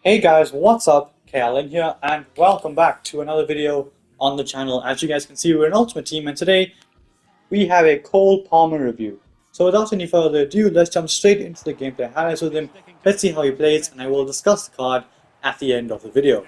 Hey guys, what's up? Kalen here, and welcome back to another video on the channel. As you guys can see, we're an Ultimate Team, and today we have a Cole Palmer review. So without any further ado, let's jump straight into the gameplay highlights with him. Let's see how he plays, and I will discuss the card at the end of the video.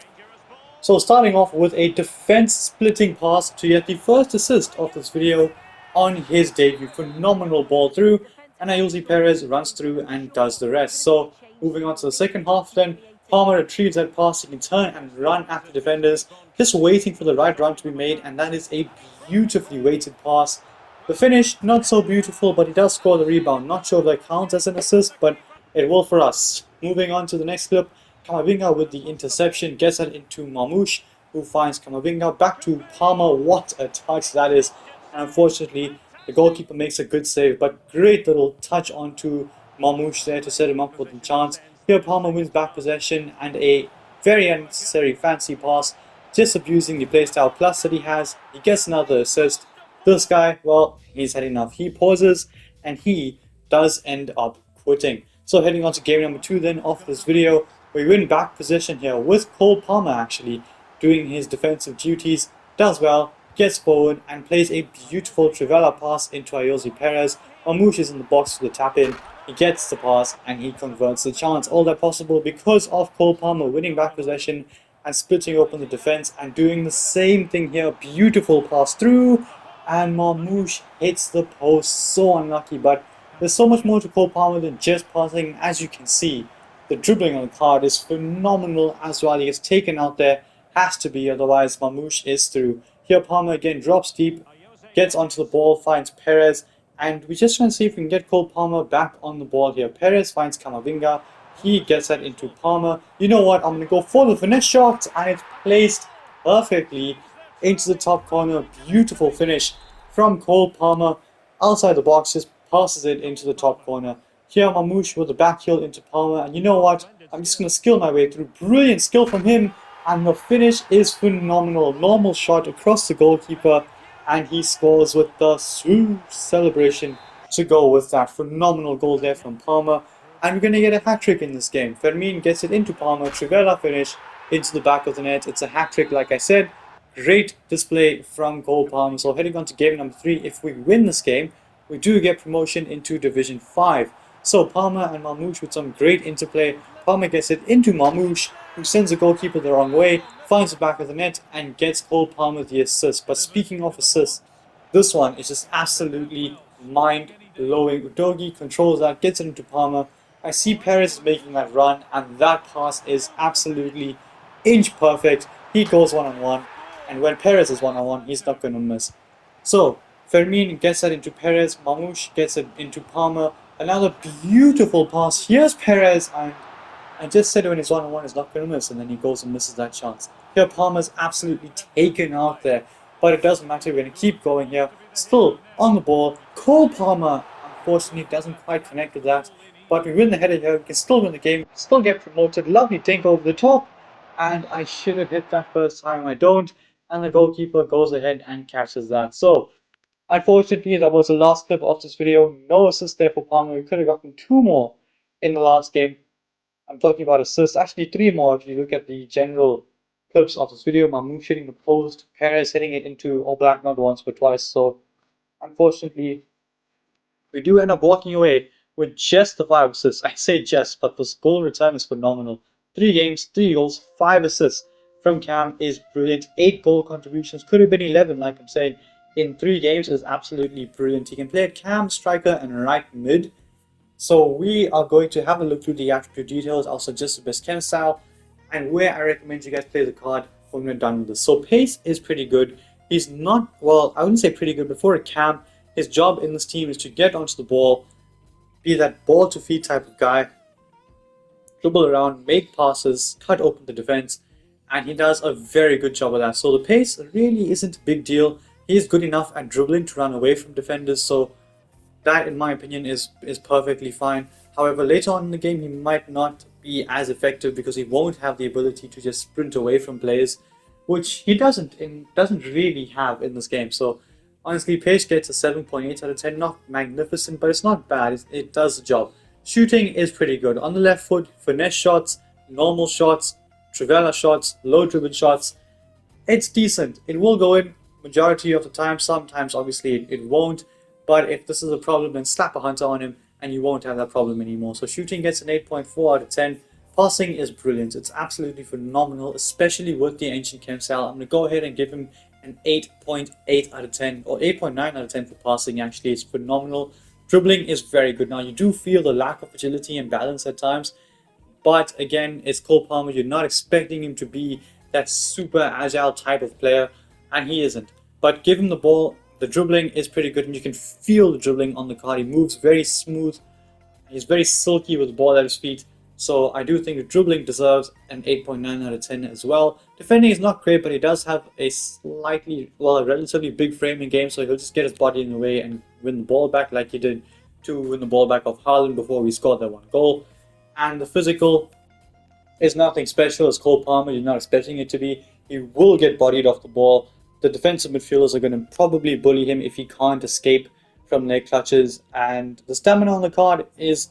So starting off with a defense-splitting pass to get the first assist of this video on his debut. Phenomenal ball through, and Eafc Perez runs through and does the rest. So moving on to the second half then, Palmer retrieves that pass, he can turn and run after defenders, just waiting for the right run to be made, and that is a beautifully weighted pass. The finish, not so beautiful, but he does score the rebound. Not sure if that counts as an assist, but it will for us. Moving on to the next clip, Kamavinga with the interception gets that into Marmoush, who finds Kamavinga back to Palmer. What a touch that is. And unfortunately, the goalkeeper makes a good save, but great little touch onto Marmoush there to set him up for the chance. Here Palmer wins back possession and a very unnecessary fancy pass, just abusing the playstyle plus that he has. He gets another assist. This guy, well, he's had enough. He pauses and he does end up quitting. So heading on to game number 2 then of this video, we win back possession here with Cole Palmer actually doing his defensive duties, does well, gets forward and plays a beautiful Trivela pass into Eafc Perez. Marmoush is in the box for the tap in, he gets the pass and he converts the chance. All that possible because of Cole Palmer winning back possession and splitting open the defense and doing the same thing here. Beautiful pass through and Marmoush hits the post. So unlucky, but there's so much more to Cole Palmer than just passing. As you can see, the dribbling on the card is phenomenal as well. He gets taken out there, has to be, otherwise Marmoush is through. Here Palmer again drops deep, gets onto the ball, finds Perez, and we just try and see if we can get Cole Palmer back on the ball here. Perez finds Kamavinga, he gets that into Palmer. You know what, I'm going to go for the finesse shot, and it's placed perfectly into the top corner. Beautiful finish from Cole Palmer, outside the box, just passes it into the top corner. Here Marmoush with the back heel into Palmer, and you know what, I'm just going to skill my way through. Brilliant skill from him, and the finish is phenomenal. Normal shot across the goalkeeper, and he scores with the celebration to go with that. Phenomenal goal there from Palmer, and we're going to get a hat-trick in this game. Fermin gets it into Palmer, Trivela finish into the back of the net. It's a hat-trick, like I said. Great display from Cole Palmer. So heading on to game number 3, if we win this game, we do get promotion into Division 5. So Palmer and Marmoush with some great interplay. Palmer gets it into Marmoush, who sends the goalkeeper the wrong way, finds the back of the net, and gets Cole Palmer the assist. But speaking of assists, this one is just absolutely mind-blowing. Udogi controls that, gets it into Palmer. I see Perez making that run, and that pass is absolutely inch perfect. He goes one-on-one, and when Perez is one-on-one, he's not going to miss. So Fermin gets that into Perez, Marmoush gets it into Palmer. Another beautiful pass. Here's Perez, and I just said when he's one-on-one, he's not going to miss, and then he goes and misses that chance. Here Palmer's absolutely taken out there, but it doesn't matter. We're going to keep going here. Still on the ball. Cole Palmer, unfortunately, doesn't quite connect with that, but we win the header here. We can still win the game, still get promoted. Lovely dink over the top, and I should have hit that first time. I don't, and the goalkeeper goes ahead and catches that. So unfortunately, that was the last clip of this video. No assist there for Palmer. We could have gotten 2 more in the last game. I'm talking about assists. Actually, 3 more if you look at the general clips of this video. Marmoush hitting the post, Perez hitting it into Oblak not once but twice. So, unfortunately, we do end up walking away with just the 5 assists. I say just, but this goal return is phenomenal. 3 games, 3 goals, 5 assists from Cam is brilliant. 8 goal contributions, could have been 11, like I'm saying. In 3 games is absolutely brilliant. He can play at Cam, striker, and right mid. So we are going to have a look through the attribute details. I'll suggest the best Ken style and where I recommend you guys play the card when we're done with this. So pace is pretty good. He's not, well, I wouldn't say pretty good, but for a Cam, his job in this team is to get onto the ball, be that ball to feet type of guy, dribble around, make passes, cut open the defense, and he does a very good job of that. So the pace really isn't a big deal. He's good enough at dribbling to run away from defenders, so that, in my opinion, is perfectly fine. However, later on in the game, he might not be as effective because he won't have the ability to just sprint away from players, which he doesn't really have in this game. So, honestly, Pace gets a 7.8 out of 10. Not magnificent, but it's not bad. It does the job. Shooting is pretty good. On the left foot, finesse shots, normal shots, trivela shots, low dribble shots. It's decent. It will go in majority of the time. Sometimes, obviously, it won't. But if this is a problem, then slap a hunter on him and you won't have that problem anymore. So shooting gets an 8.4 out of 10. Passing is brilliant. It's absolutely phenomenal, especially with the Ancient Chem style. I'm going to go ahead and give him an 8.8 out of 10, or 8.9 out of 10 for passing. Actually, it's phenomenal. Dribbling is very good. Now, you do feel the lack of agility and balance at times, but again, it's Cole Palmer. You're not expecting him to be that super agile type of player, and he isn't. But give him the ball. The dribbling is pretty good, and you can feel the dribbling on the card. He moves very smooth. He's very silky with the ball at his feet. So I do think the dribbling deserves an 8.9 out of 10 as well. Defending is not great, but he does have a a relatively big frame in game, so he'll just get his body in the way and win the ball back like he did to win the ball back of Haaland before we scored that one goal. And the physical is nothing special. As Cole Palmer, you're not expecting it to be. He will get bodied off the ball. The defensive midfielders are going to probably bully him if he can't escape from their clutches. And the stamina on the card is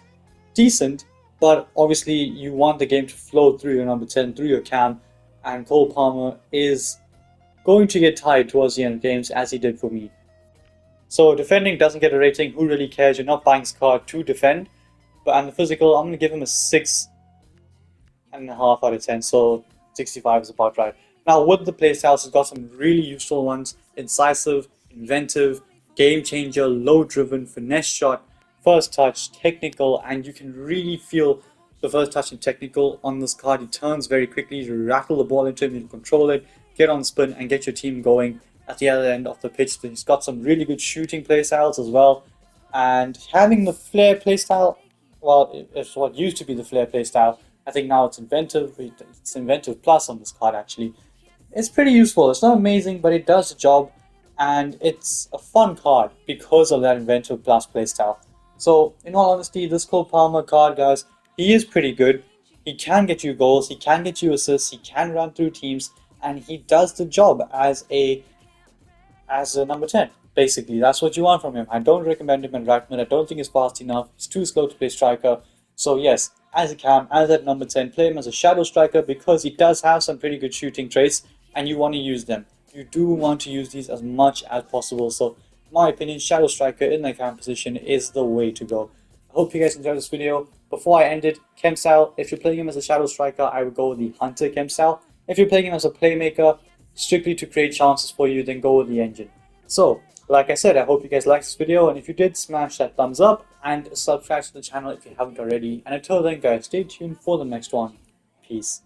decent, but obviously you want the game to flow through your number 10, through your cam, and Cole Palmer is going to get tired towards the end of games, as he did for me. So defending doesn't get a rating. Who really cares? You're not buying this card to defend. And the physical, I'm going to give him a 6.5 out of 10, so 65 is about right. Now, with the playstyles, it's got some really useful ones: incisive, inventive, game changer, low driven, finesse shot, first touch, technical, and you can really feel the first touch and technical on this card. He turns very quickly, you rattle the ball into him, you control it, get on spin, and get your team going at the other end of the pitch. So he's got some really good shooting playstyles as well. And having the flair playstyle, well, it's what used to be the flair playstyle. I think now it's inventive. It's inventive plus on this card actually. It's pretty useful. It's not amazing, but it does the job, and it's a fun card because of that inventive plus playstyle. So, in all honesty, this Cole Palmer card, guys, he is pretty good. He can get you goals, he can get you assists, he can run through teams, and he does the job as a number 10. Basically, that's what you want from him. I don't recommend him in right mid. I don't think he's fast enough. He's too slow to play striker. So yes, as a cam, as that number 10, play him as a shadow striker because he does have some pretty good shooting traits, and you want to use them. You do want to use these as much as possible. So, in my opinion, shadow striker in the cam position is the way to go. I hope you guys enjoyed this video. Before I end it, chem style, if you're playing him as a shadow striker, I would go with the hunter chem style. If you're playing him as a playmaker, strictly to create chances for you, then go with the engine. So, like I said, I hope you guys liked this video, and if you did, smash that thumbs up and subscribe to the channel if you haven't already. And until then, guys, stay tuned for the next one. Peace.